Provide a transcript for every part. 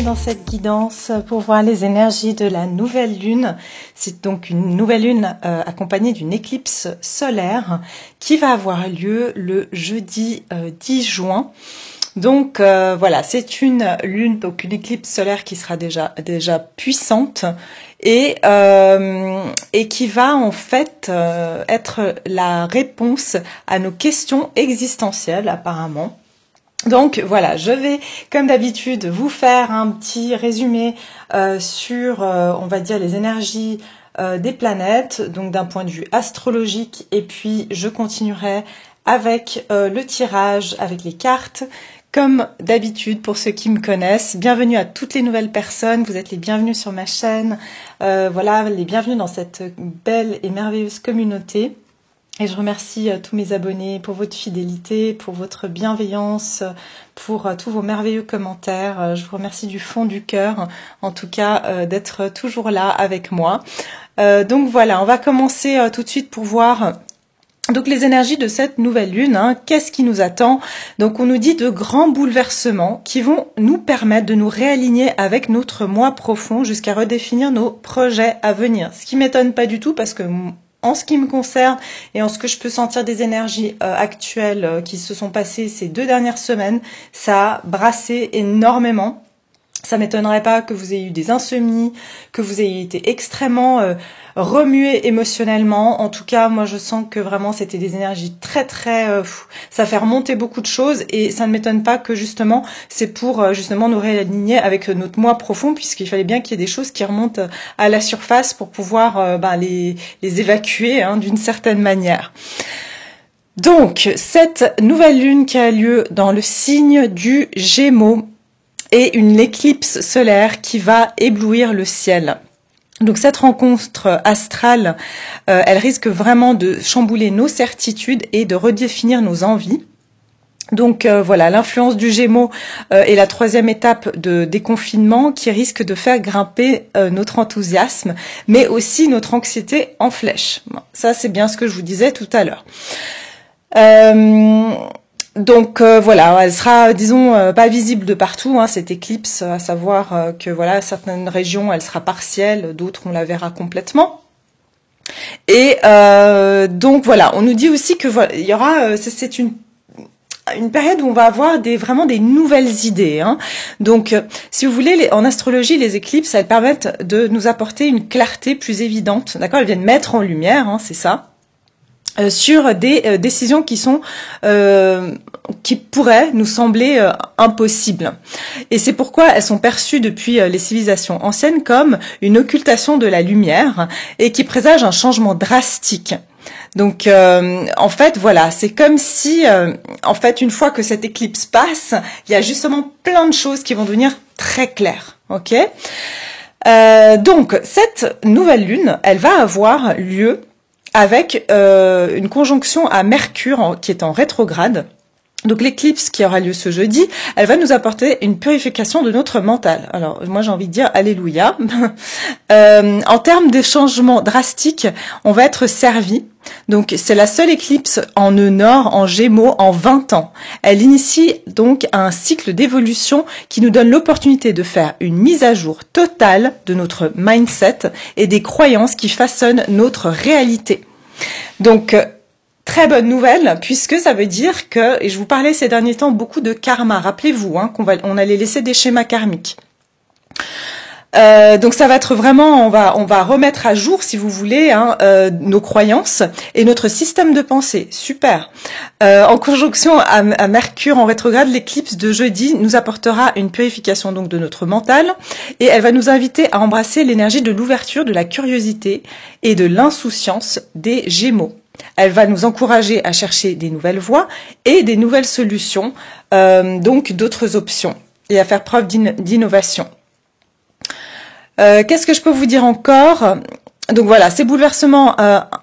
bienvenue dans cette guidance pour voir les énergies de la nouvelle lune. C'est donc une nouvelle lune accompagnée d'une éclipse solaire qui va avoir lieu le jeudi 10 juin. Donc voilà, c'est une lune, donc une éclipse solaire qui sera déjà puissante et qui va en fait être la réponse à nos questions existentielles apparemment. Donc voilà, je vais comme d'habitude vous faire un petit résumé sur on va dire les énergies des planètes, donc d'un point de vue astrologique, et puis je continuerai avec le tirage, avec les cartes. Comme d'habitude, pour ceux qui me connaissent, bienvenue à toutes les nouvelles personnes, vous êtes les bienvenus sur ma chaîne, voilà, les bienvenus dans cette belle et merveilleuse communauté. Et je remercie tous mes abonnés pour votre fidélité, pour votre bienveillance, pour tous vos merveilleux commentaires. Je vous remercie du fond du cœur, en tout cas, d'être toujours là avec moi. Donc voilà, on va commencer tout de suite pour voir donc les énergies de cette nouvelle lune. Qu'est-ce qui nous attend? Donc on nous dit de grands bouleversements qui vont nous permettre de nous réaligner avec notre moi profond jusqu'à redéfinir nos projets à venir. Ce qui m'étonne pas du tout parce que en ce qui me concerne et en ce que je peux sentir des énergies actuelles qui se sont passées ces 2 dernières semaines, ça a brassé énormément. Ça m'étonnerait pas que vous ayez eu des insomnies, que vous ayez été extrêmement remué émotionnellement. En tout cas, moi je sens que vraiment c'était des énergies très ça fait remonter beaucoup de choses et ça ne m'étonne pas que justement c'est pour justement nous réaligner avec notre moi profond, puisqu'il fallait bien qu'il y ait des choses qui remontent à la surface pour pouvoir les évacuer d'une certaine manière. Donc cette nouvelle lune qui a lieu dans le signe du Gémeaux et une éclipse solaire qui va éblouir le ciel. Donc cette rencontre astrale, elle risque vraiment de chambouler nos certitudes et de redéfinir nos envies. Donc voilà, l'influence du Gémeaux est la 3e étape de déconfinement qui risque de faire grimper notre enthousiasme, mais aussi notre anxiété en flèche. Ça, c'est bien ce que je vous disais tout à l'heure. Donc voilà, elle sera, disons, pas visible de partout, cette éclipse, à savoir que voilà, certaines régions, elle sera partielle, d'autres on la verra complètement. Et donc voilà, on nous dit aussi que voilà, il y aura, c'est une période où on va avoir vraiment des nouvelles idées. Donc, si vous voulez, en astrologie, les éclipses, elles permettent de nous apporter une clarté plus évidente. D'accord, elles viennent mettre en lumière, c'est ça. Sur des décisions qui pourraient nous sembler impossibles. Et c'est pourquoi elles sont perçues depuis les civilisations anciennes comme une occultation de la lumière et qui présagent un changement drastique. Donc en fait voilà, c'est comme si en fait une fois que cette éclipse passe, il y a justement plein de choses qui vont devenir très claires. OK ? Donc cette nouvelle lune, elle va avoir lieu avec une conjonction à Mercure qui est en rétrograde. Donc l'éclipse qui aura lieu ce jeudi, elle va nous apporter une purification de notre mental. Alors moi j'ai envie de dire alléluia. En termes de changements drastiques, on va être servi. Donc c'est la seule éclipse en nœud nord, en Gémeaux, en 20 ans. Elle initie donc un cycle d'évolution qui nous donne l'opportunité de faire une mise à jour totale de notre mindset et des croyances qui façonnent notre réalité. Donc très bonne nouvelle, puisque ça veut dire que, et je vous parlais ces derniers temps beaucoup de karma, rappelez-vous qu'on allait laisser des schémas karmiques. Donc ça va être vraiment, on va remettre à jour, si vous voulez, nos croyances et notre système de pensée. Super. En conjonction à Mercure en rétrograde, l'éclipse de jeudi nous apportera une purification donc de notre mental et elle va nous inviter à embrasser l'énergie de l'ouverture, de la curiosité et de l'insouciance des Gémeaux. Elle va nous encourager à chercher des nouvelles voies et des nouvelles solutions, donc d'autres options, et à faire preuve d'innovation. Qu'est-ce que je peux vous dire encore? Donc voilà, ces bouleversements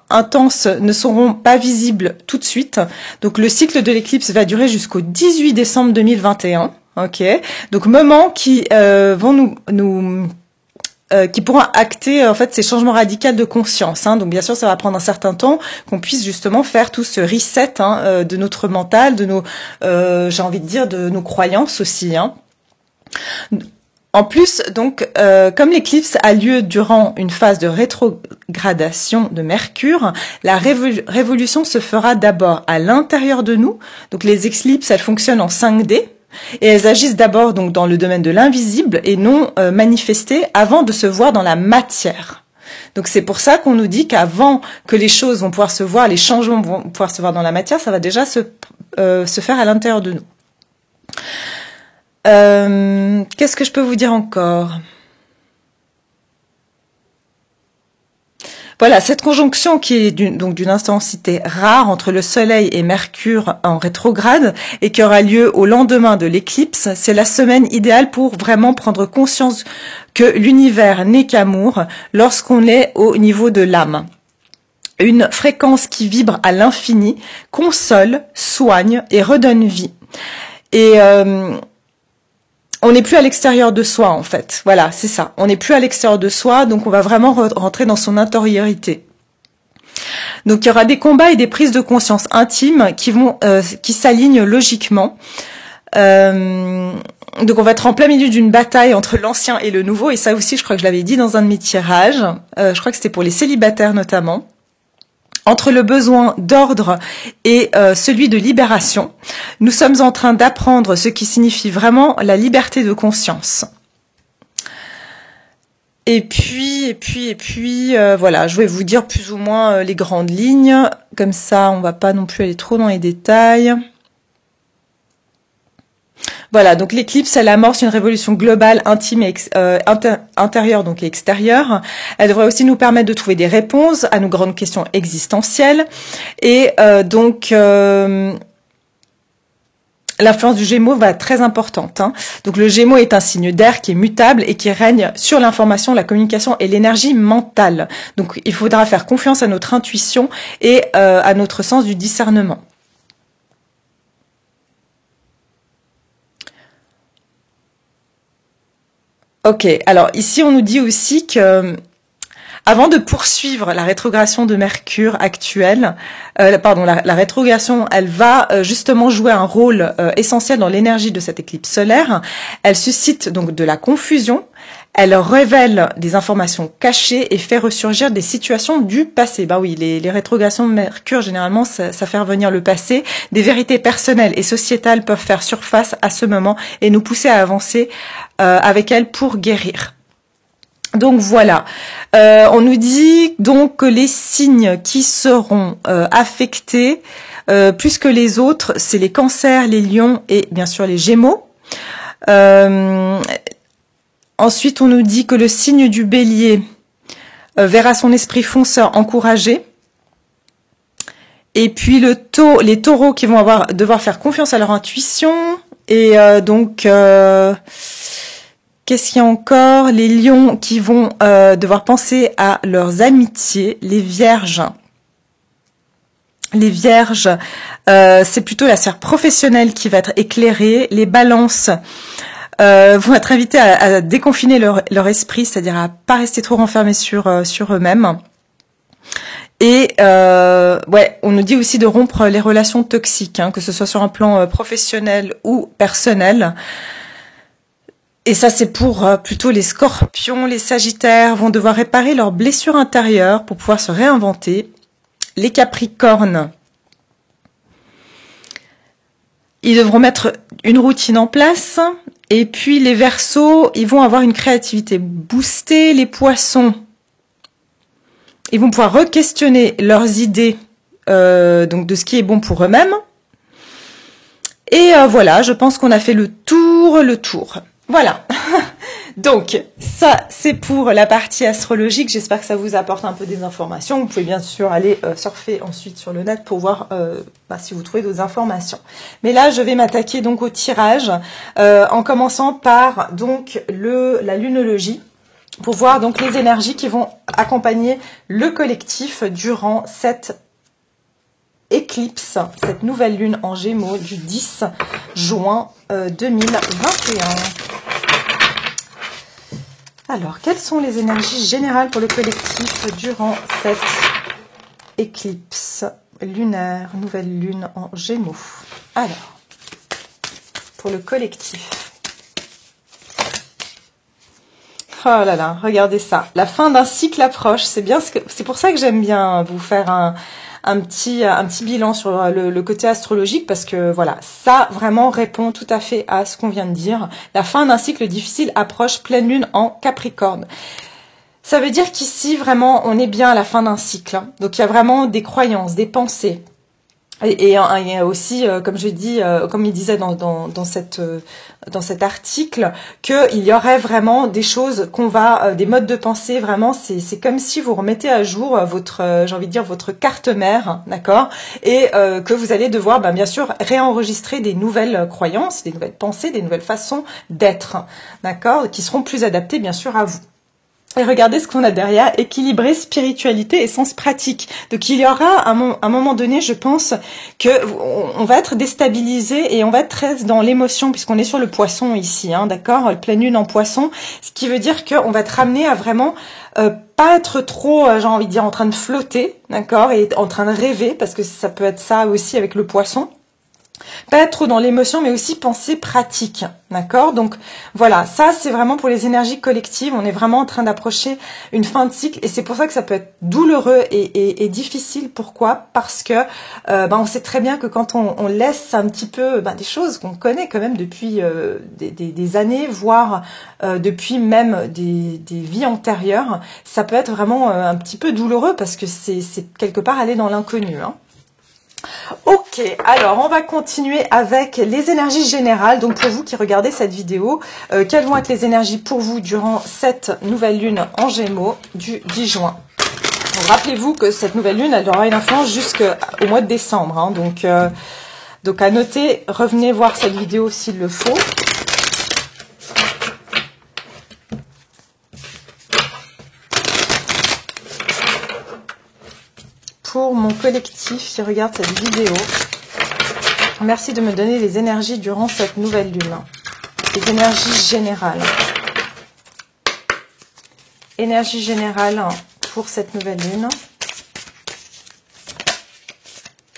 intenses ne seront pas visibles tout de suite. Donc le cycle de l'éclipse va durer jusqu'au 18 décembre 2021. Ok. Donc moment qui vont qui pourront acter en fait ces changements radicaux de conscience. Donc bien sûr, ça va prendre un certain temps qu'on puisse justement faire tout ce reset de notre mental, de nos, j'ai envie de dire, de nos croyances aussi. En plus, donc, comme l'éclipse a lieu durant une phase de rétrogradation de Mercure, la révolution se fera d'abord à l'intérieur de nous. Donc les éclipses, elles fonctionnent en 5D et elles agissent d'abord donc dans le domaine de l'invisible et non manifestées avant de se voir dans la matière. Donc c'est pour ça qu'on nous dit qu'avant que les choses vont pouvoir se voir, les changements vont pouvoir se voir dans la matière, ça va déjà se faire à l'intérieur de nous. Qu'est-ce que je peux vous dire encore? Voilà, cette conjonction qui est d'une intensité rare entre le Soleil et Mercure en rétrograde et qui aura lieu au lendemain de l'éclipse, c'est la semaine idéale pour vraiment prendre conscience que l'univers n'est qu'amour lorsqu'on est au niveau de l'âme. Une fréquence qui vibre à l'infini, console, soigne et redonne vie. Et on n'est plus à l'extérieur de soi, en fait. Voilà, c'est ça. On n'est plus à l'extérieur de soi, donc on va vraiment rentrer dans son intériorité. Donc il y aura des combats et des prises de conscience intimes qui s'alignent logiquement. Donc on va être en plein milieu d'une bataille entre l'ancien et le nouveau, et ça aussi, je crois que je l'avais dit dans un de mes tirages. Je crois que c'était pour les célibataires notamment. Entre le besoin d'ordre et celui de libération, nous sommes en train d'apprendre ce qui signifie vraiment la liberté de conscience. Et puis, voilà, je vais vous dire plus ou moins les grandes lignes. Comme ça, on va pas non plus aller trop dans les détails. Voilà, donc l'éclipse, elle amorce une révolution globale, intime et intérieure donc et extérieure. Elle devrait aussi nous permettre de trouver des réponses à nos grandes questions existentielles. Et l'influence du Gémeaux va être très importante. Donc le Gémeaux est un signe d'air qui est mutable et qui règne sur l'information, la communication et l'énergie mentale. Donc il faudra faire confiance à notre intuition et à notre sens du discernement. Ok, alors ici on nous dit aussi que avant de poursuivre la rétrogradation de Mercure actuelle, la rétrogradation, elle va justement jouer un rôle essentiel dans l'énergie de cette éclipse solaire. Elle suscite donc de la confusion, elle révèle des informations cachées et fait ressurgir des situations du passé. Bah oui, les rétrogradations de Mercure, généralement, ça fait revenir le passé. Des vérités personnelles et sociétales peuvent faire surface à ce moment et nous pousser à avancer avec elles pour guérir. Donc voilà, on nous dit donc que les signes qui seront affectés plus que les autres, c'est les cancers, les lions et bien sûr les gémeaux. Ensuite, on nous dit que le signe du bélier verra son esprit fonceur encouragé. Et puis les taureaux qui vont devoir faire confiance à leur intuition. Et qu'est-ce qu'il y a encore? Les lions qui vont devoir penser à leurs amitiés. Les vierges. Les vierges, c'est plutôt la sphère professionnelle qui va être éclairée. Les balances vont être invités à déconfiner leur esprit, c'est-à-dire à pas rester trop renfermés sur eux-mêmes. Et on nous dit aussi de rompre les relations toxiques, que ce soit sur un plan professionnel ou personnel. Et ça, c'est pour plutôt les scorpions. Les sagittaires vont devoir réparer leurs blessures intérieures pour pouvoir se réinventer. Les capricornes, ils devront mettre une routine en place. Et puis les Verseaux, ils vont avoir une créativité boostée. Les Poissons, ils vont pouvoir re-questionner leurs idées donc de ce qui est bon pour eux-mêmes. Et voilà, je pense qu'on a fait le tour. Voilà. Donc, ça, c'est pour la partie astrologique. J'espère que ça vous apporte un peu des informations. Vous pouvez bien sûr aller surfer ensuite sur le net pour voir si vous trouvez d'autres informations. Mais là, je vais m'attaquer donc au tirage en commençant par donc la lunologie pour voir donc les énergies qui vont accompagner le collectif durant cette éclipse, cette nouvelle lune en Gémeaux du 10 juin 2021. Alors, quelles sont les énergies générales pour le collectif durant cette éclipse lunaire, nouvelle lune en Gémeaux? Alors, pour le collectif. Oh là là, regardez ça. La fin d'un cycle approche. C'est bien c'est pour ça que j'aime bien vous faire un petit bilan sur le côté astrologique, parce que voilà, ça vraiment répond tout à fait à ce qu'on vient de dire. La fin d'un cycle difficile approche, pleine lune en Capricorne. Ça veut dire qu'ici vraiment on est bien à la fin d'un cycle, hein. Donc il y a vraiment des croyances, des pensées. Et il y a aussi, comme je dis, comme il disait dans cet article, qu'il y aurait vraiment des choses des modes de pensée, vraiment, c'est comme si vous remettez à jour votre, j'ai envie de dire, votre carte mère, d'accord, et que vous allez devoir, bien sûr, réenregistrer des nouvelles croyances, des nouvelles pensées, des nouvelles façons d'être, d'accord, qui seront plus adaptées, bien sûr, à vous. Et regardez ce qu'on a derrière, équilibrer spiritualité et sens pratique. Donc il y aura un moment donné, je pense, que on va être déstabilisé et on va être très dans l'émotion, puisqu'on est sur le poisson ici, hein, d'accord, pleine lune en poisson, ce qui veut dire qu'on va être ramené à vraiment pas être trop, j'ai envie de dire, en train de flotter, d'accord, et en train de rêver, parce que ça peut être ça aussi avec le poisson. Pas être trop dans l'émotion, mais aussi penser pratique, d'accord? Donc voilà, ça c'est vraiment pour les énergies collectives. On est vraiment en train d'approcher une fin de cycle, et c'est pour ça que ça peut être douloureux et difficile. Pourquoi? Parce que on sait très bien que quand on laisse un petit peu des choses qu'on connaît quand même depuis des années, voire depuis même des vies antérieures, ça peut être vraiment un petit peu douloureux, parce que c'est quelque part aller dans l'inconnu, hein. Ok, alors on va continuer avec les énergies générales. Donc pour vous qui regardez cette vidéo, quelles vont être les énergies pour vous durant cette nouvelle lune en Gémeaux du 10 juin? Rappelez-vous que cette nouvelle lune, elle aura une influence jusqu'au mois de décembre, hein. Donc à noter, revenez voir cette vidéo s'il le faut. Pour mon collectif qui regarde cette vidéo, merci de me donner les énergies durant cette nouvelle lune. Les énergies générales. Énergie générale pour cette nouvelle lune.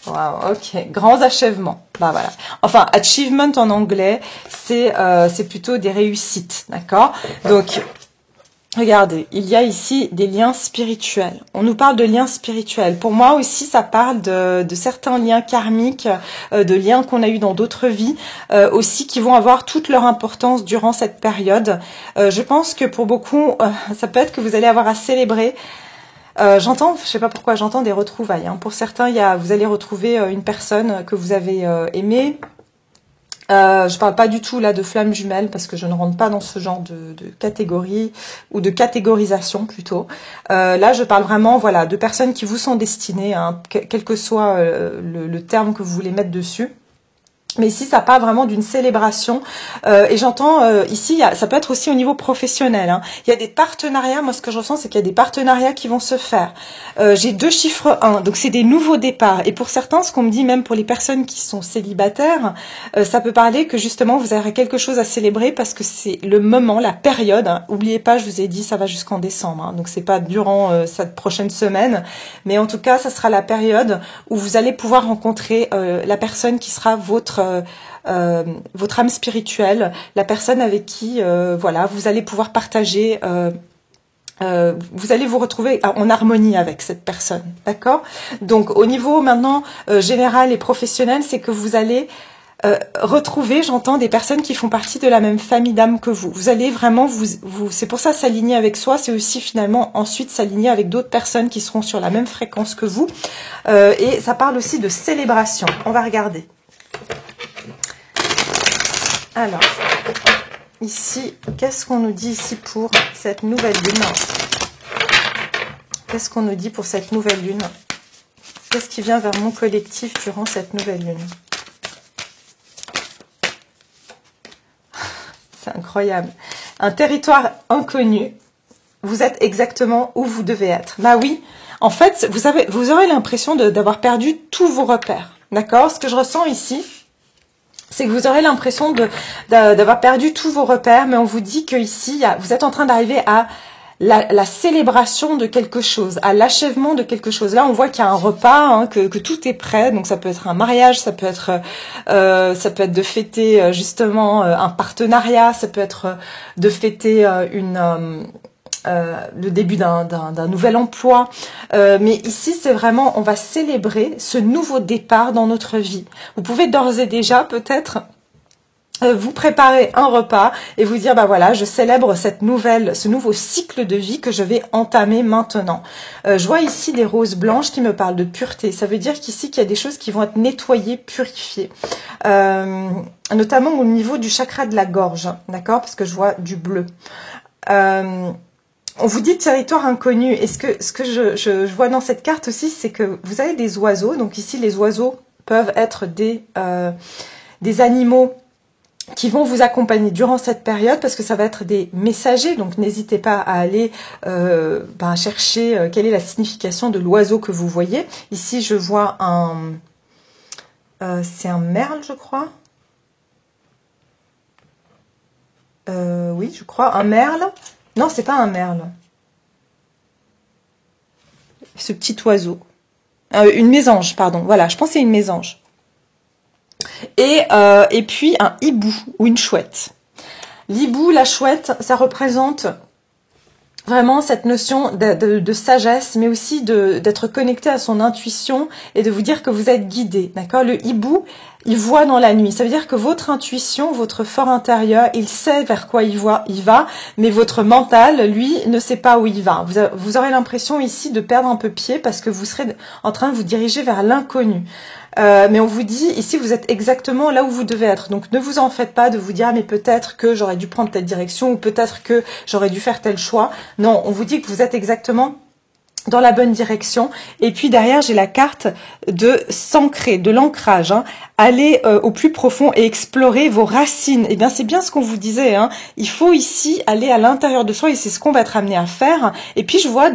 Wow, ok. Grands achèvements. Voilà. Enfin, achievement en anglais, c'est plutôt des réussites, d'accord? Donc, regardez, il y a ici des liens spirituels. On nous parle de liens spirituels. Pour moi aussi, ça parle de certains liens karmiques, de liens qu'on a eus dans d'autres vies, aussi qui vont avoir toute leur importance durant cette période. Je pense que pour beaucoup, ça peut être que vous allez avoir à célébrer. Je sais pas pourquoi, j'entends des retrouvailles, hein. Pour certains, vous allez retrouver une personne que vous avez aimée. Je parle pas du tout là de flammes jumelles, parce que je ne rentre pas dans ce genre de catégorie, ou de catégorisation plutôt. Là, je parle vraiment, voilà, de personnes qui vous sont destinées, hein, quel que soit le terme que vous voulez mettre dessus. Mais ici, ça parle vraiment d'une célébration. Et j'entends ici, ça peut être aussi au niveau professionnel, hein. Il y a des partenariats. Moi, ce que je ressens, c'est qu'il y a des partenariats qui vont se faire. J'ai 2 chiffres 1, donc c'est des nouveaux départs. Et pour certains, ce qu'on me dit, même pour les personnes qui sont célibataires, ça peut parler que justement, vous aurez quelque chose à célébrer, parce que c'est le moment, la période, hein. Oubliez pas, je vous ai dit, ça va jusqu'en décembre, hein. Donc c'est pas durant cette prochaine semaine, mais en tout cas, ça sera la période où vous allez pouvoir rencontrer la personne qui sera votre âme spirituelle, la personne avec qui voilà, vous allez pouvoir partager, vous allez vous retrouver en harmonie avec cette personne, d'accord? Donc au niveau maintenant général et professionnel, c'est que vous allez retrouver, j'entends, des personnes qui font partie de la même famille d'âme que vous. Vous allez vraiment c'est pour ça s'aligner avec soi, c'est aussi finalement ensuite s'aligner avec d'autres personnes qui seront sur la même fréquence que vous. Et ça parle aussi de célébration. On va regarder. Alors, ici, qu'est-ce qu'on nous dit ici pour cette nouvelle lune? Qu'est-ce qu'on nous dit pour cette nouvelle lune? Qu'est-ce qui vient vers mon collectif durant cette nouvelle lune? C'est incroyable. Un territoire inconnu. Vous êtes exactement où vous devez être. Bah oui, en fait, vous aurez l'impression d'avoir perdu tous vos repères. D'accord? Ce que je ressens ici, c'est que vous aurez l'impression d'avoir perdu tous vos repères, mais on vous dit que ici, vous êtes en train d'arriver à la célébration de quelque chose, à l'achèvement de quelque chose. Là, on voit qu'il y a un repas, hein, que tout est prêt. Donc, ça peut être un mariage, ça peut être de fêter justement un partenariat, ça peut être de fêter le début d'un nouvel emploi. Mais ici, c'est vraiment, on va célébrer ce nouveau départ dans notre vie. Vous pouvez d'ores et déjà, peut-être, vous préparer un repas et vous dire, bah voilà, je célèbre ce nouveau cycle de vie que je vais entamer maintenant. Je vois ici des roses blanches qui me parlent de pureté. Ça veut dire qu'ici, qu'il y a des choses qui vont être nettoyées, purifiées. Notamment au niveau du chakra de la gorge, d'accord? Parce que je vois du bleu. On vous dit territoire inconnu. Et ce que je vois dans cette carte aussi, c'est que vous avez des oiseaux. Donc ici, les oiseaux peuvent être des animaux qui vont vous accompagner durant cette période parce que ça va être des messagers. Donc n'hésitez pas à aller chercher quelle est la signification de l'oiseau que vous voyez. Ici, je vois c'est un merle, je crois. Oui, je crois. Un merle. Non, c'est pas un merle. Ce petit oiseau. Une mésange, pardon. Voilà, je pense que c'est une mésange. Et puis un hibou ou une chouette. L'hibou, la chouette, ça représente vraiment cette notion de sagesse, mais aussi d'être connecté à son intuition et de vous dire que vous êtes guidé. D'accord? Le hibou, il voit dans la nuit. Ça veut dire que votre intuition, votre fort intérieur, il sait vers quoi il va, mais votre mental, lui, ne sait pas où il va. Vous aurez l'impression ici de perdre un peu pied parce que vous serez en train de vous diriger vers l'inconnu. Mais on vous dit, ici, vous êtes exactement là où vous devez être. Donc, ne vous en faites pas de vous dire, mais peut-être que j'aurais dû prendre telle direction ou peut-être que j'aurais dû faire tel choix. Non, on vous dit que vous êtes exactement dans la bonne direction. Et puis derrière, j'ai la carte de s'ancrer, de l'ancrage. Hein. Allez au plus profond et explorer vos racines. Eh bien, c'est bien ce qu'on vous disait. Hein. Il faut ici aller à l'intérieur de soi et c'est ce qu'on va être amené à faire. Et puis, je vois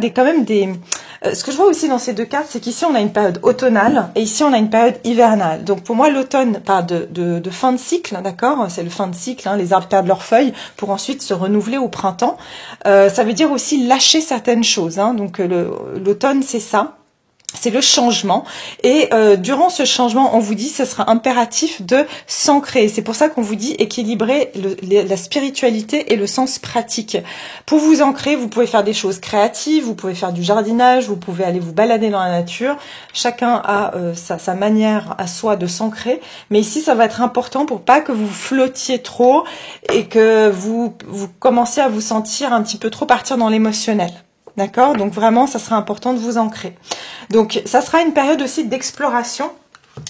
ce que je vois aussi dans ces deux cartes, c'est qu'ici, on a une période automnale et ici, on a une période hivernale. Donc, pour moi, l'automne parle de fin de cycle, d'accord? C'est le fin de cycle. Hein. Les arbres perdent leurs feuilles pour ensuite se renouveler au printemps. Ça veut dire aussi lâcher certaines choses. Hein. Donc, l'automne, c'est ça. C'est le changement et durant ce changement, on vous dit ce sera impératif de s'ancrer. C'est pour ça qu'on vous dit équilibrer la spiritualité et le sens pratique. Pour vous ancrer, vous pouvez faire des choses créatives, vous pouvez faire du jardinage, vous pouvez aller vous balader dans la nature. Chacun a sa manière à soi de s'ancrer. Mais ici, ça va être important pour pas que vous flottiez trop et que vous commenciez à vous sentir un petit peu trop partir dans l'émotionnel. D'accord? Donc vraiment, ça sera important de vous ancrer. Donc, ça sera une période aussi d'exploration.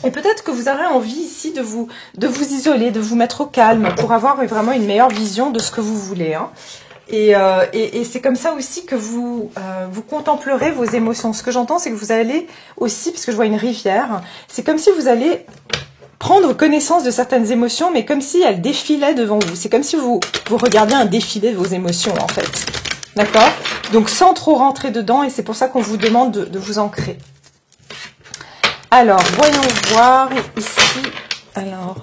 Et peut-être que vous aurez envie ici de vous isoler, de vous mettre au calme pour avoir vraiment une meilleure vision de ce que vous voulez. Hein. Et c'est comme ça aussi que vous contemplerez vos émotions. Ce que j'entends, c'est que vous allez aussi, parce que je vois une rivière, c'est comme si vous allez prendre connaissance de certaines émotions, mais comme si elles défilaient devant vous. C'est comme si vous regardiez un défilé de vos émotions, en fait. D'accord? Donc, sans trop rentrer dedans, et c'est pour ça qu'on vous demande de vous ancrer. Alors, voyons voir ici. Alors,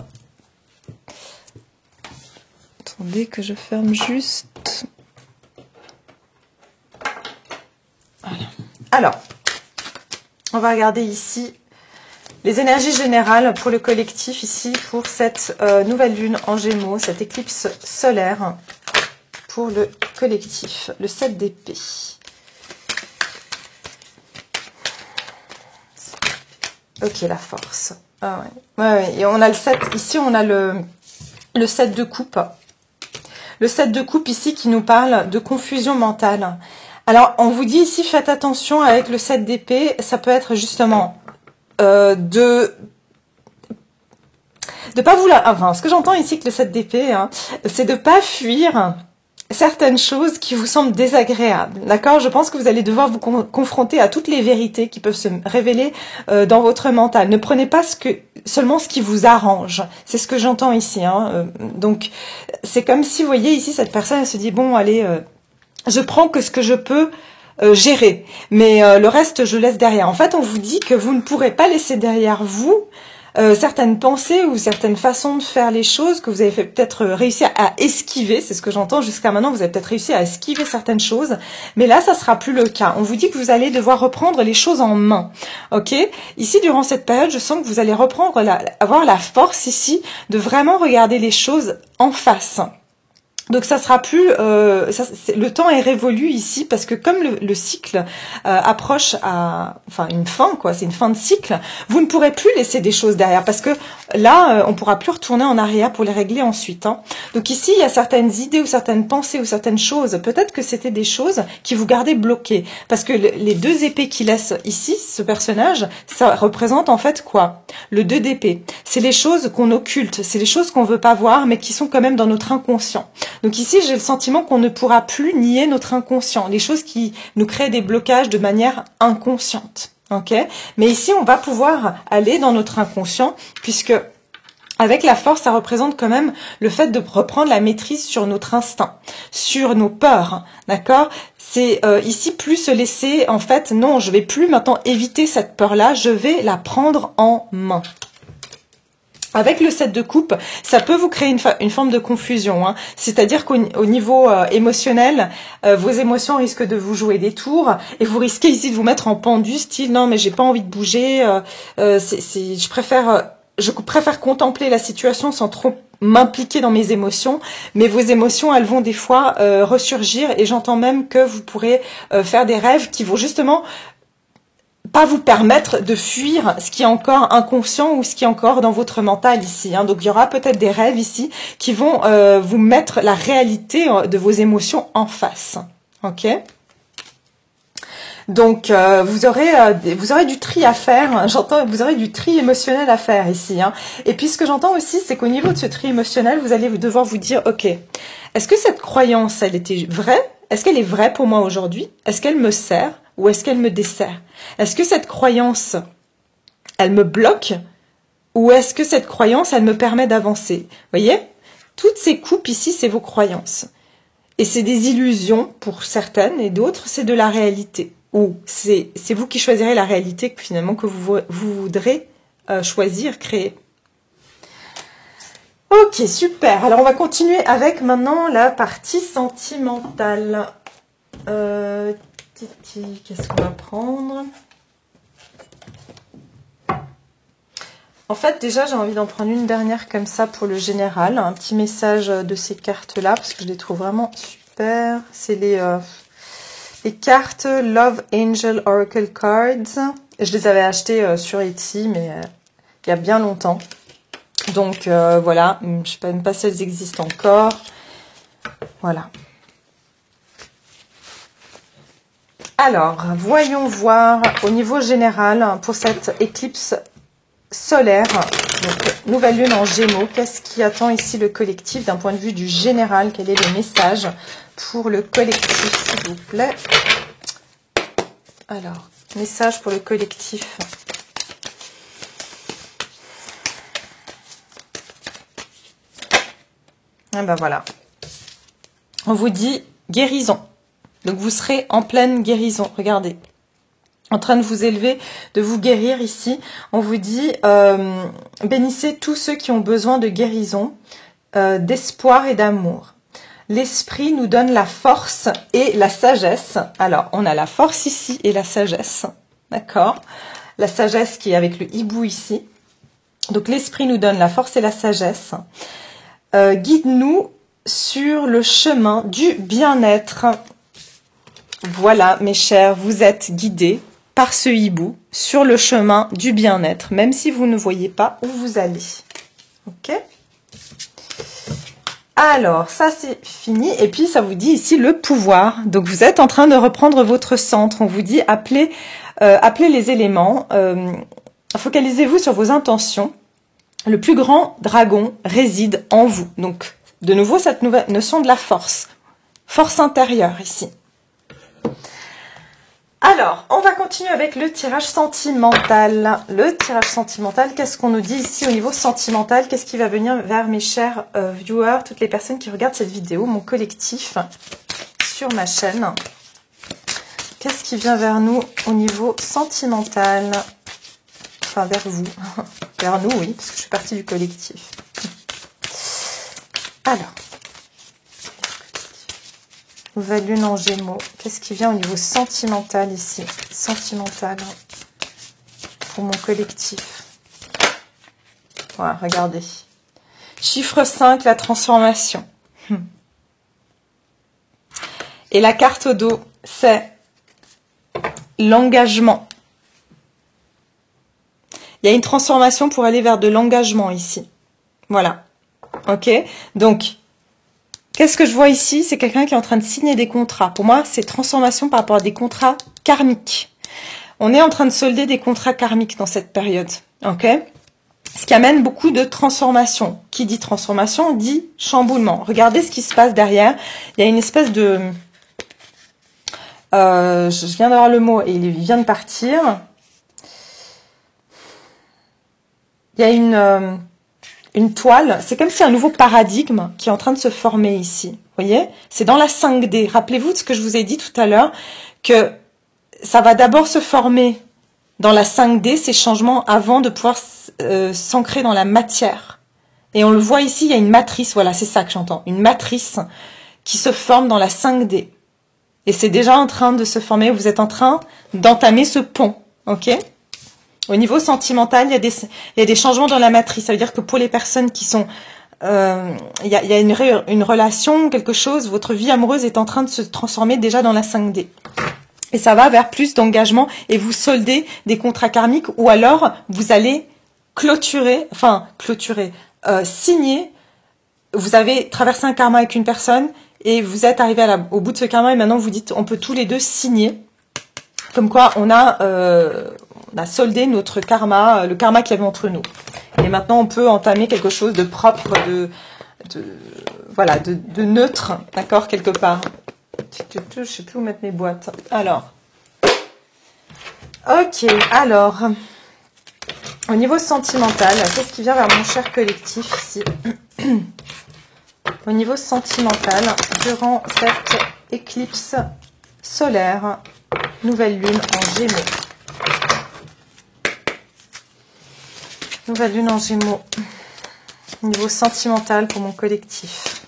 attendez que je ferme juste. Voilà. Alors, on va regarder ici les énergies générales pour le collectif ici, pour cette nouvelle lune en Gémeaux, cette éclipse solaire. Pour le collectif, le 7 d'épée. Ok, la force. Ah ouais. Ouais. Et on a le 7, ici on a le 7 de coupe. Le 7 de coupe ici qui nous parle de confusion mentale. Alors, on vous dit ici, faites attention avec le 7 d'épée, ça peut être justement de pas vouloir... Enfin, ce que j'entends ici que le 7 d'épée, hein, c'est de pas fuir certaines choses qui vous semblent désagréables, d'accord? Je pense que vous allez devoir vous confronter à toutes les vérités qui peuvent se révéler dans votre mental. Ne prenez pas seulement ce qui vous arrange. C'est ce que j'entends ici. Hein. Donc, c'est comme si, vous voyez, ici, cette personne, elle se dit, bon, allez, je prends que ce que je peux gérer, mais le reste, je laisse derrière. En fait, on vous dit que vous ne pourrez pas laisser derrière vous certaines pensées ou certaines façons de faire les choses que vous avez peut-être réussi à esquiver, c'est ce que j'entends jusqu'à maintenant, vous avez peut-être réussi à esquiver certaines choses, mais là ça sera plus le cas. On vous dit que vous allez devoir reprendre les choses en main, ok? Ici durant cette période, je sens que vous allez reprendre avoir la force ici de vraiment regarder les choses en face. Donc ça sera plus, le temps est révolu ici parce que comme le cycle approche à, enfin une fin quoi, c'est une fin de cycle. Vous ne pourrez plus laisser des choses derrière parce que là, on pourra plus retourner en arrière pour les régler ensuite. Hein. Donc ici, il y a certaines idées ou certaines pensées ou certaines choses. Peut-être que c'était des choses qui vous gardaient bloquées parce que les deux épées qu'il laisse ici, ce personnage, ça représente en fait quoi? Le 2 d'épée. C'est les choses qu'on occulte, c'est les choses qu'on veut pas voir mais qui sont quand même dans notre inconscient. Donc ici, j'ai le sentiment qu'on ne pourra plus nier notre inconscient, les choses qui nous créent des blocages de manière inconsciente. Okay, mais ici, on va pouvoir aller dans notre inconscient, puisque avec la force, ça représente quand même le fait de reprendre la maîtrise sur notre instinct, sur nos peurs, d'accord? C'est ici plus se laisser, en fait, non, je vais plus maintenant éviter cette peur-là, je vais la prendre en main. Avec le 7 de coupe, ça peut vous créer une forme de confusion. Hein. C'est-à-dire qu'au niveau émotionnel, vos émotions risquent de vous jouer des tours et vous risquez ici de vous mettre en pendu, style non mais j'ai pas envie de bouger, je préfère contempler la situation sans trop m'impliquer dans mes émotions, mais vos émotions, elles vont des fois ressurgir et j'entends même que vous pourrez faire des rêves qui vont justement pas vous permettre de fuir ce qui est encore inconscient ou ce qui est encore dans votre mental ici. Hein. Donc il y aura peut-être des rêves ici qui vont vous mettre la réalité de vos émotions en face. Ok ? Donc vous aurez du tri à faire. J'entends, vous aurez du tri émotionnel à faire ici. Hein. Et puis ce que j'entends aussi, c'est qu'au niveau de ce tri émotionnel, vous allez devoir vous dire, ok, est-ce que cette croyance, elle était vraie ? Est-ce qu'elle est vraie pour moi aujourd'hui ? Est-ce qu'elle me sert ? Ou est-ce qu'elle me dessert? Est-ce que cette croyance, elle me bloque? Ou est-ce que cette croyance, elle me permet d'avancer? Vous voyez? Toutes ces coupes ici, c'est vos croyances. Et c'est des illusions pour certaines et d'autres, c'est de la réalité. Ou c'est vous qui choisirez la réalité finalement que vous voudrez choisir, créer. Ok, super. Alors on va continuer avec maintenant la partie sentimentale. Qu'est-ce qu'on va prendre? En fait, déjà, j'ai envie d'en prendre une dernière comme ça pour le général. Un petit message de ces cartes-là, parce que je les trouve vraiment super. C'est les cartes Love Angel Oracle Cards. Je les avais achetées sur Etsy, mais il y a bien longtemps. Donc, voilà. Je ne sais même pas si elles existent encore. Voilà. Alors, voyons voir au niveau général pour cette éclipse solaire, donc nouvelle lune en Gémeaux. Qu'est-ce qui attend ici le collectif d'un point de vue du général? Quel est le message pour le collectif, s'il vous plaît? Alors, message pour le collectif. Et ben voilà. On vous dit guérison. Donc vous serez en pleine guérison, regardez. En train de vous élever, de vous guérir ici. On vous dit, bénissez tous ceux qui ont besoin de guérison, d'espoir et d'amour. L'esprit nous donne la force et la sagesse. Alors, on a la force ici et la sagesse, d'accord? La sagesse qui est avec le hibou ici. Donc l'esprit nous donne la force et la sagesse. Guide-nous sur le chemin du bien-être. Voilà, mes chers, vous êtes guidés par ce hibou sur le chemin du bien-être, même si vous ne voyez pas où vous allez. Ok? Alors, ça c'est fini. Et puis, ça vous dit ici le pouvoir. Donc, vous êtes en train de reprendre votre centre. On vous dit appelez les éléments. Focalisez-vous sur vos intentions. Le plus grand dragon réside en vous. Donc, de nouveau, cette nouvelle notion de la force. Force intérieure ici. Alors, on va continuer avec le tirage sentimental. Le tirage sentimental, qu'est-ce qu'on nous dit ici au niveau sentimental? Qu'est-ce qui va venir vers mes chers viewers, toutes les personnes qui regardent cette vidéo, mon collectif sur ma chaîne? Qu'est-ce qui vient vers nous au niveau sentimental? Enfin, vers vous. vers nous, oui, parce que je suis partie du collectif. Alors, nouvelle lune en Gémeaux. Qu'est-ce qui vient au niveau sentimental ici? Sentimental pour mon collectif. Voilà, regardez. Chiffre 5, la transformation. Et la carte au dos, c'est l'engagement. Il y a une transformation pour aller vers de l'engagement ici. Voilà. Ok? Donc, qu'est-ce que je vois ici? C'est quelqu'un qui est en train de signer des contrats. Pour moi, c'est transformation par rapport à des contrats karmiques. On est en train de solder des contrats karmiques dans cette période. Ok? Ce qui amène beaucoup de transformation. Qui dit transformation dit chamboulement. Regardez ce qui se passe derrière. Il y a une espèce de... je viens d'avoir le mot et il vient de partir. Il y a une toile. C'est comme si un nouveau paradigme qui est en train de se former ici. Vous voyez? C'est dans la 5D. Rappelez-vous de ce que je vous ai dit tout à l'heure, que ça va d'abord se former dans la 5D, ces changements, avant de pouvoir s'ancrer dans la matière. Et on le voit ici, il y a une matrice. Voilà, c'est ça que j'entends. Une matrice qui se forme dans la 5D. Et c'est déjà en train de se former. Vous êtes en train d'entamer ce pont. Ok? Au niveau sentimental, il y a des changements dans la matrice. Ça veut dire que pour les personnes qui sont... il y a une relation, quelque chose, votre vie amoureuse est en train de se transformer déjà dans la 5D. Et ça va vers plus d'engagement et vous soldez des contrats karmiques ou alors vous allez signer. Vous avez traversé un karma avec une personne et vous êtes arrivé au bout de ce karma et maintenant vous dites on peut tous les deux signer. Comme quoi on a soldé notre karma, le karma qu'il y avait entre nous. Et maintenant on peut entamer quelque chose de propre, de neutre, d'accord, quelque part. Je sais plus où mettre mes boîtes. Alors, ok, alors, au niveau sentimental, qu'est-ce qui vient vers mon cher collectif ici? Au niveau sentimental, durant cette éclipse solaire, nouvelle lune en Gémeaux. Nouvelle lune en Gémeaux. Au niveau sentimental pour mon collectif.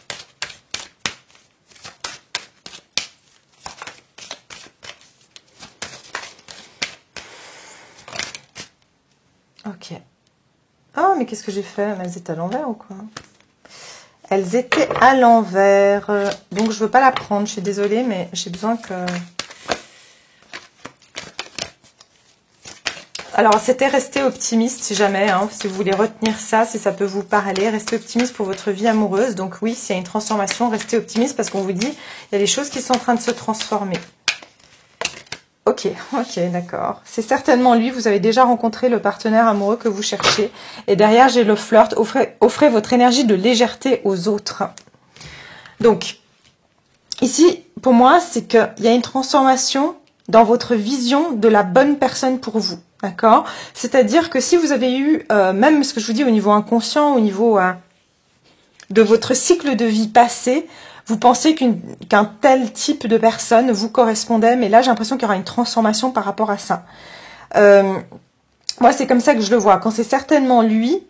Ok. Oh, mais qu'est-ce que j'ai fait? Elles étaient à l'envers ou quoi? Elles étaient à l'envers. Donc, je veux pas la prendre. Je suis désolée, mais j'ai besoin que... Alors, c'était rester optimiste, si jamais, hein, si vous voulez retenir ça, si ça peut vous parler. Restez optimiste pour votre vie amoureuse. Donc, oui, s'il y a une transformation, restez optimiste parce qu'on vous dit, il y a des choses qui sont en train de se transformer. Ok, d'accord. C'est certainement lui, vous avez déjà rencontré le partenaire amoureux que vous cherchez. Et derrière, j'ai le flirt. Offrez votre énergie de légèreté aux autres. Donc, ici, pour moi, c'est qu'il y a une transformation dans votre vision de la bonne personne pour vous. D'accord? C'est-à-dire que si vous avez eu, même ce que je vous dis au niveau inconscient, au niveau de votre cycle de vie passé, vous pensez qu'un tel type de personne vous correspondait, mais là j'ai l'impression qu'il y aura une transformation par rapport à ça. Moi c'est comme ça que je le vois. Quand c'est certainement lui,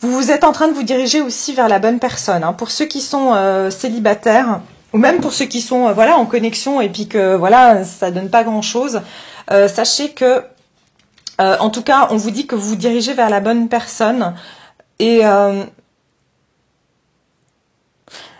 vous êtes en train de vous diriger aussi vers la bonne personne. Hein. Pour ceux qui sont célibataires, ou même pour ceux qui sont voilà en connexion et puis que voilà ça donne pas grand-chose, sachez que en tout cas on vous dit que vous vous dirigez vers la bonne personne. Et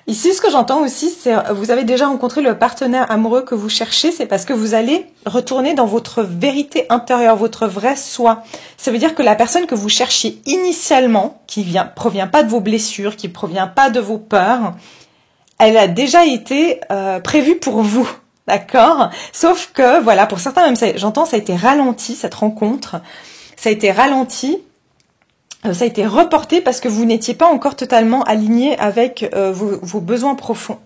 ici, ce que j'entends aussi, c'est vous avez déjà rencontré le partenaire amoureux que vous cherchez, c'est parce que vous allez retourner dans votre vérité intérieure, votre vrai soi. Ça veut dire que la personne que vous cherchiez initialement, qui provient pas de vos blessures, qui provient pas de vos peurs, elle a déjà été prévue pour vous. D'accord? Sauf que, voilà, pour certains, même j'entends, ça a été ralenti, cette rencontre. Ça a été ralenti. Ça a été reporté parce que vous n'étiez pas encore totalement aligné avec vos besoins profonds.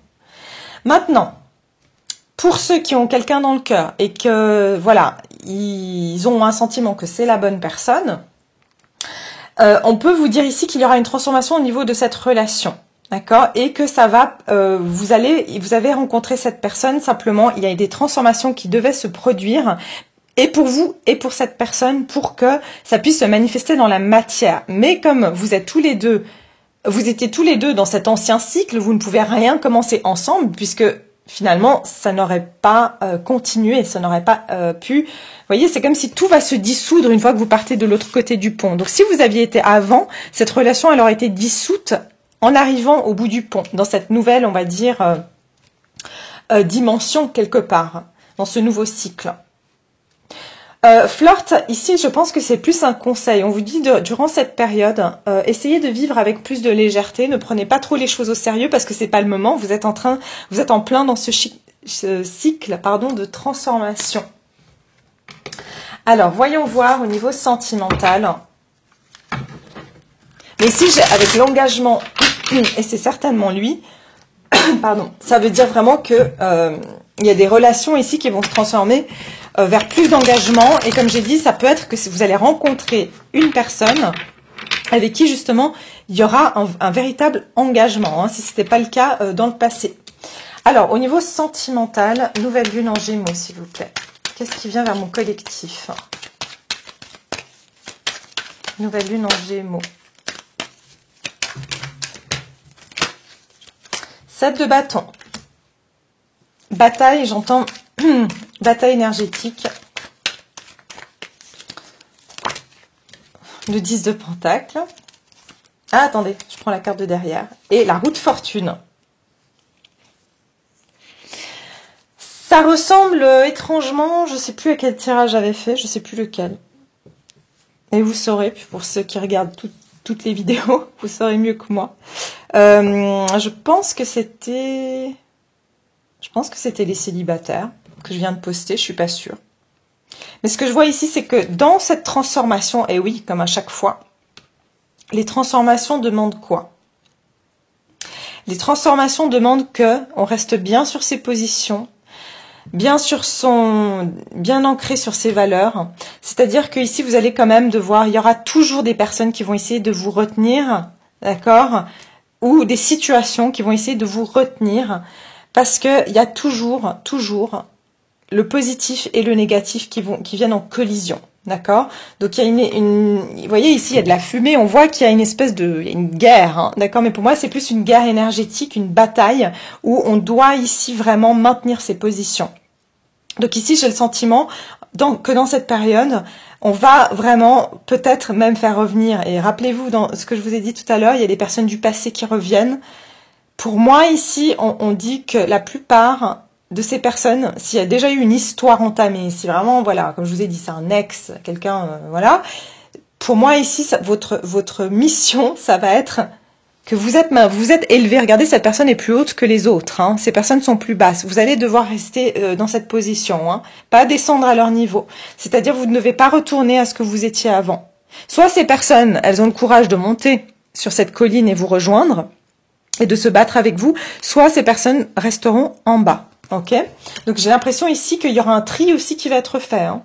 Maintenant, pour ceux qui ont quelqu'un dans le cœur et que, voilà, ils ont un sentiment que c'est la bonne personne, on peut vous dire ici qu'il y aura une transformation au niveau de cette relation. D'accord? Et que ça va, vous avez rencontré cette personne, simplement, il y a des transformations qui devaient se produire. et pour vous et pour cette personne, pour que ça puisse se manifester dans la matière. Mais comme vous étiez tous les deux dans cet ancien cycle, vous ne pouvez rien commencer ensemble, puisque finalement, ça n'aurait pas continué, ça n'aurait pas pu... Vous voyez, c'est comme si tout va se dissoudre une fois que vous partez de l'autre côté du pont. Donc si vous aviez été avant, cette relation, elle aurait été dissoute en arrivant au bout du pont, dans cette nouvelle, on va dire, dimension quelque part, dans ce nouveau cycle. Flirt, ici, je pense que c'est plus un conseil. On vous dit, durant cette période, essayez de vivre avec plus de légèreté. Ne prenez pas trop les choses au sérieux parce que c'est pas le moment. Vous êtes en plein dans ce cycle, de transformation. Alors, voyons voir au niveau sentimental. Mais ici, avec l'engagement, et c'est certainement lui, ça veut dire vraiment que il y a des relations ici qui vont se transformer vers plus d'engagement. Et comme j'ai dit, ça peut être que vous allez rencontrer une personne avec qui, justement, il y aura un véritable engagement, si ce n'était pas le cas dans le passé. Alors, au niveau sentimental, nouvelle lune en Gémeaux, s'il vous plaît. Qu'est-ce qui vient vers mon collectif? Nouvelle lune en Gémeaux. 7 de bâton. Bataille, j'entends bataille énergétique. Le 10 de pentacle. Ah, attendez, je prends la carte de derrière. Et la roue de fortune. Ça ressemble étrangement, je ne sais plus à quel tirage j'avais fait, je ne sais plus lequel. Et vous saurez, pour ceux qui regardent toutes les vidéos, vous saurez mieux que moi. Je pense que c'était les célibataires que je viens de poster, je suis pas sûre. Mais ce que je vois ici, c'est que dans cette transformation, et oui, comme à chaque fois, les transformations demandent quoi? Les transformations demandent que on reste bien sur ses positions, bien ancré sur ses valeurs. C'est-à-dire que ici, vous allez quand même devoir, il y aura toujours des personnes qui vont essayer de vous retenir, d'accord? Ou des situations qui vont essayer de vous retenir, parce que il y a toujours le positif et le négatif qui viennent en collision, d'accord? Donc il y a vous voyez ici il y a de la fumée, on voit qu'il y a une espèce de, il y a une guerre, d'accord? Mais pour moi c'est plus une guerre énergétique, une bataille où on doit ici vraiment maintenir ses positions. Donc ici j'ai le sentiment que dans cette période, on va vraiment peut-être même faire revenir, et rappelez-vous dans ce que je vous ai dit tout à l'heure, il y a des personnes du passé qui reviennent. Pour moi ici, on dit que la plupart de ces personnes, s'il y a déjà eu une histoire entamée, si vraiment, voilà, comme je vous ai dit, c'est un ex, quelqu'un, voilà, pour moi ici, votre mission, ça va être que vous êtes élevé. Regardez, cette personne est plus haute que les autres, hein. Ces personnes sont plus basses. Vous allez devoir rester dans cette position, hein, pas descendre à leur niveau. C'est-à-dire, vous ne devez pas retourner à ce que vous étiez avant. Soit ces personnes, elles ont le courage de monter sur cette colline et vous rejoindre, et de se battre avec vous, soit ces personnes resteront en bas. Ok? Donc j'ai l'impression ici qu'il y aura un tri aussi qui va être fait, hein.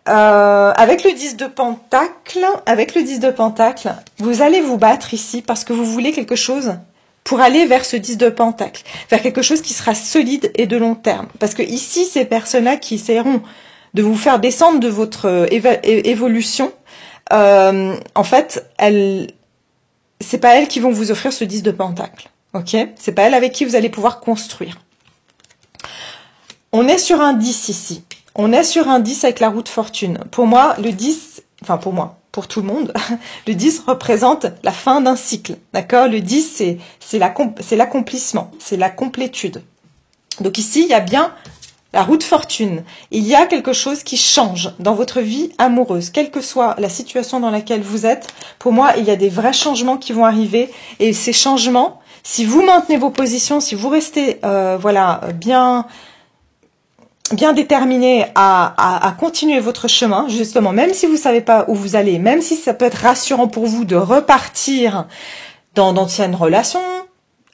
Avec le 10 de pentacle, vous allez vous battre ici parce que vous voulez quelque chose pour aller vers ce 10 de pentacle, vers quelque chose qui sera solide et de long terme. Parce que ici, ces personnes-là qui essaieront de vous faire descendre de votre évolution, en fait, c'est pas elles qui vont vous offrir ce 10 de pentacle. Ok? C'est pas elles avec qui vous allez pouvoir construire. On est sur un 10 ici. On est sur un 10 avec la roue de fortune. Pour moi, le 10, enfin pour moi, pour tout le monde, le 10 représente la fin d'un cycle. D'accord? Le 10, c'est l'accomplissement, c'est la complétude. Donc ici, il y a bien la roue de fortune. Il y a quelque chose qui change dans votre vie amoureuse. Quelle que soit la situation dans laquelle vous êtes, pour moi, il y a des vrais changements qui vont arriver. Et ces changements, si vous maintenez vos positions, si vous restez voilà, bien déterminé à continuer votre chemin, justement, même si vous savez pas où vous allez, même si ça peut être rassurant pour vous de repartir dans d'anciennes relations,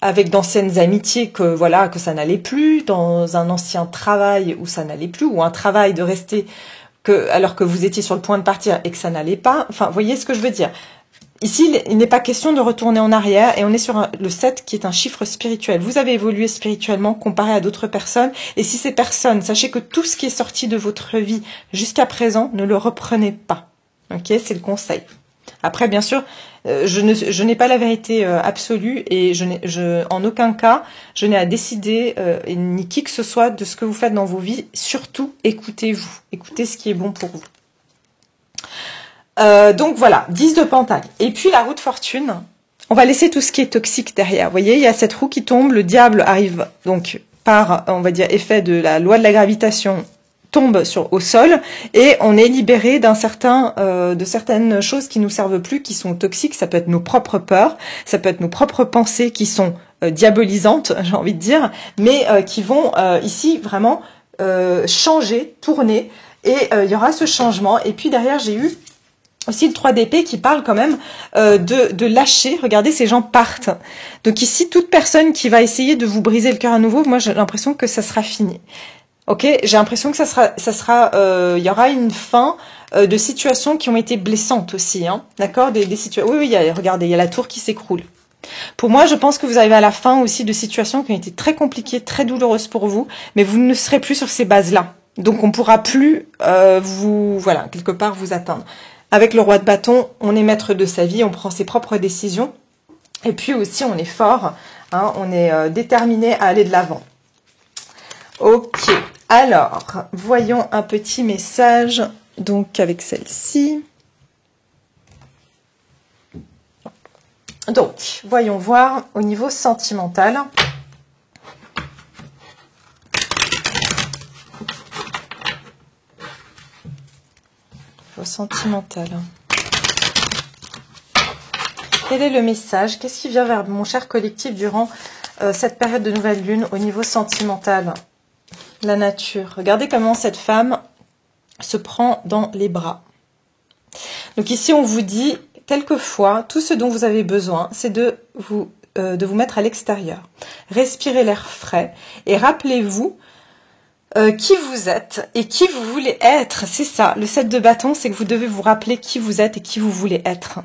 avec d'anciennes amitiés que ça n'allait plus, dans un ancien travail où ça n'allait plus, ou un travail de rester alors que vous étiez sur le point de partir et que ça n'allait pas. Enfin, vous voyez ce que je veux dire. Ici, il n'est pas question de retourner en arrière et on est sur le 7 qui est un chiffre spirituel. Vous avez évolué spirituellement comparé à d'autres personnes et si ces personnes, sachez que tout ce qui est sorti de votre vie jusqu'à présent, ne le reprenez pas. Ok, c'est le conseil. Après, bien sûr, je n'ai pas la vérité absolue et en aucun cas, je n'ai à décider ni qui que ce soit de ce que vous faites dans vos vies. Surtout, écoutez-vous. Écoutez ce qui est bon pour vous. Donc voilà, 10 de pentacle. Et puis la roue de fortune, on va laisser tout ce qui est toxique derrière. Vous voyez, il y a cette roue qui tombe, le diable arrive donc par, on va dire, effet de la loi de la gravitation, tombe au sol et on est libéré de certaines choses qui nous servent plus, qui sont toxiques. Ça peut être nos propres peurs, ça peut être nos propres pensées qui sont diabolisantes, j'ai envie de dire, mais qui vont ici vraiment changer, tourner et il y aura ce changement. Et puis derrière, j'ai eu aussi le 3 d'épée qui parle quand même de lâcher. Regardez, ces gens partent. Donc ici, toute personne qui va essayer de vous briser le cœur à nouveau, moi j'ai l'impression que ça sera fini. Ok, j'ai l'impression que il y aura une fin de situations qui ont été blessantes aussi, hein. D'accord, des situations. Oui, regardez, il y a la tour qui s'écroule. Pour moi, je pense que vous arrivez à la fin aussi de situations qui ont été très compliquées, très douloureuses pour vous, mais vous ne serez plus sur ces bases-là. Donc, on pourra plus voilà, quelque part vous atteindre. Avec le roi de bâton, on est maître de sa vie, on prend ses propres décisions. Et puis aussi, on est fort, hein, on est déterminé à aller de l'avant. Ok, alors, voyons un petit message, donc avec celle-ci. Donc, voyons voir au niveau sentimental. Sentimental. Quel est le message? Qu'est-ce qui vient vers mon cher collectif durant cette période de nouvelle lune au niveau sentimental? La nature. Regardez comment cette femme se prend dans les bras. Donc ici, on vous dit, quelquefois, tout ce dont vous avez besoin, c'est de vous mettre à l'extérieur. Respirez l'air frais et rappelez-vous qui vous êtes et qui vous voulez être. C'est ça, le 7 de bâton, c'est que vous devez vous rappeler qui vous êtes et qui vous voulez être.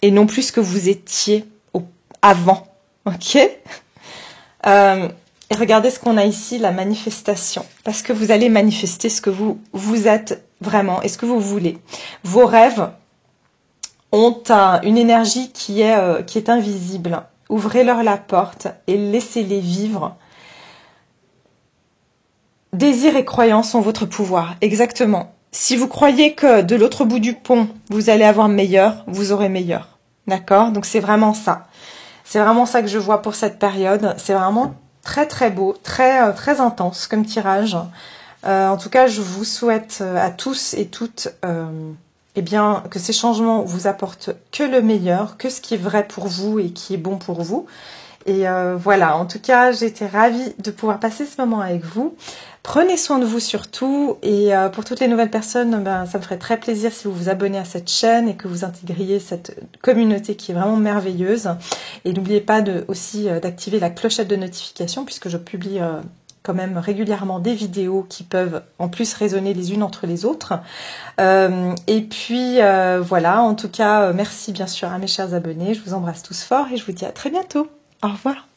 Et non plus ce que vous étiez avant. Ok, et regardez ce qu'on a ici, la manifestation. Parce que vous allez manifester ce que vous êtes vraiment et ce que vous voulez. Vos rêves ont une énergie qui est invisible. Ouvrez-leur la porte et laissez-les vivre. Désir et croyance ont votre pouvoir, exactement. Si vous croyez que de l'autre bout du pont, vous allez avoir meilleur, vous aurez meilleur. D'accord? Donc c'est vraiment ça. C'est vraiment ça que je vois pour cette période. C'est vraiment très très beau, très très intense comme tirage. En tout cas, je vous souhaite à tous et toutes eh bien, que ces changements vous apportent que le meilleur, que ce qui est vrai pour vous et qui est bon pour vous. Et voilà, en tout cas, j'ai été ravie de pouvoir passer ce moment avec vous. Prenez soin de vous surtout. Et pour toutes les nouvelles personnes, ça me ferait très plaisir si vous vous abonnez à cette chaîne et que vous intégriez cette communauté qui est vraiment merveilleuse. Et n'oubliez pas aussi d'activer la clochette de notification puisque je publie quand même régulièrement des vidéos qui peuvent en plus résonner les unes entre les autres. Et puis voilà, en tout cas, merci bien sûr à mes chers abonnés. Je vous embrasse tous fort et je vous dis à très bientôt. Au revoir.